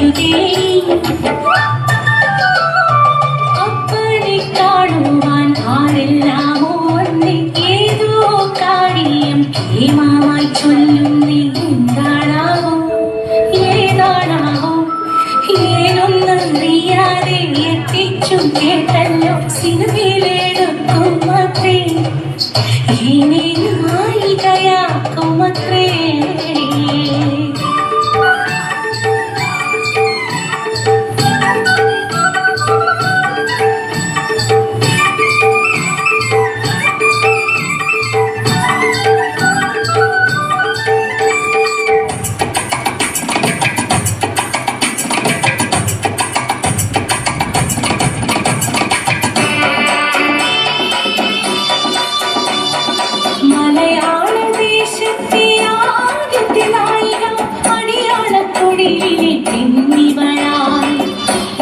തിരുകേ അപ്പനെ കാണുവാൻ ആരെല്ലാമോ വന്നേ ഏതോ കാര്യം കേമാമായി ചൊല്ലുന്നേ എന്താണാവോ ഏതാണാവോ ഏനൊന്നറിയാതെ എത്തിച്ചു കേട്ടല്ലോ സിനിമയിലെടുക്കുമത്രേ ഏനെ നായികയാക്കുമത്രേ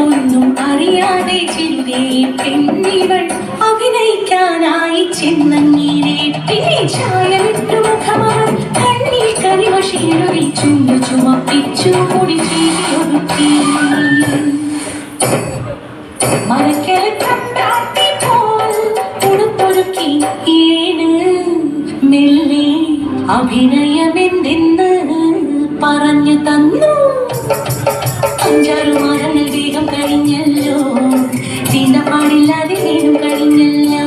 ഒന്നും അറിയാതെ ചിരുതേ പെണ്ണിവൾ അഭിനയിക്കാനായി ചെന്നങ്ങീരെ പിന്നെ ചായമിട്ടു മുഖമാർ കണ്ണിൽ കരിവശീലൊരു ചുണ്ടു ചുമപ്പിച്ചു മുടി ചെയ്യൊരുക്കി മരക്കലത്തമ്പ്രാട്ടി പോൽ ഉടുപ്പൊരുക്കി ഏന് മെല്ലെ അഭിനയമെന്തെന്ന് പറഞ്ഞു തന്നു അഞ്ചാറു മാസങ്ങൾ വേഗം കഴിഞ്ഞല്ലോ ചീനപ്പാടില്ലാതെ വീണ്ടും കഴിഞ്ഞല്ലോ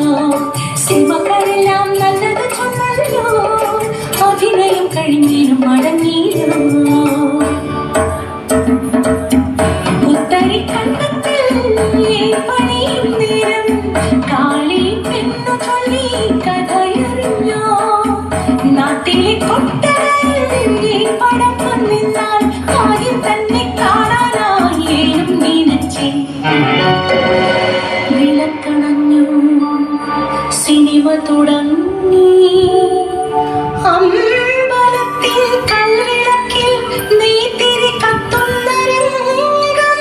സിനിമക്കാരെല്ലാം നല്ലത് ചൊന്നല്ലോ അഭിനയം കഴിഞ്ഞേനും മടങ്ങിയോ മുത്തരി കണ്ടത്തിൽ പണിയും നേരം കാളി പെണ്ണു ചൊല്ലി കഥയറിഞ്ഞോ നാട്ടിലെ കൊട്ടയിൽ പടം വന്നിരുന്നാൽ ആദ്യം തന്നെ കാണാനായി ഏനും നീനച്ചേ വിളക്കണഞ്ഞു സിനിമ തുടങ്ങി അമ്പലത്തിൽ കൽവിളക്കിൽ നെയ്ത്തിരി കത്തുന്ന രംഗം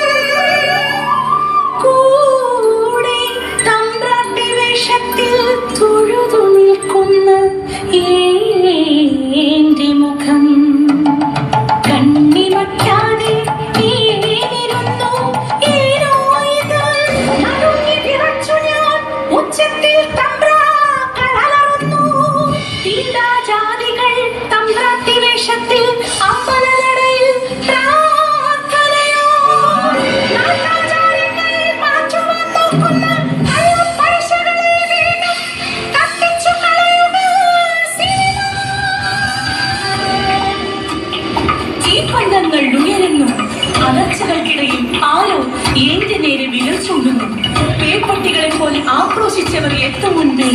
കൂടെ തമ്പ്രാട്ടി വേഷത്തിൽ തൊഴുതു നിൽക്കുന്ന ഏന്റെ മുഖം കണ്ണിമറ്റാതെ ഏനിരുന്നു ഏനോ ഇത് നടുങ്ങി വിറച്ചു ഞാൻ ഉച്ചത്തിൽ തമ്പ്രാക്കൾ അലറുന്നു തീണ്ടാജാതികൾ തമ്പ്രാട്ടി വേഷത്തിൽ അമ്പലനടയിൽ പ്രാർത്ഥനയോ നാട്ടാചാര്യങ്ങൾ മാറ്റുവാൻ നോക്കുന്ന കള്ളപ്പഴശകളെ വീണ്ടും കത്തിച്ചു കളയുക തീപ്പന്തങ്ങൾ ഉയരുന്നു അലർച്ചകൾക്കിടയിൽ ആരോ ഏന്റെ നേരെ വിരൽ ചൂണ്ടുന്നു പേപ്പട്ടികളെ പോലെ ആക്രോശിച്ചവർ എത്തും മുൻപേ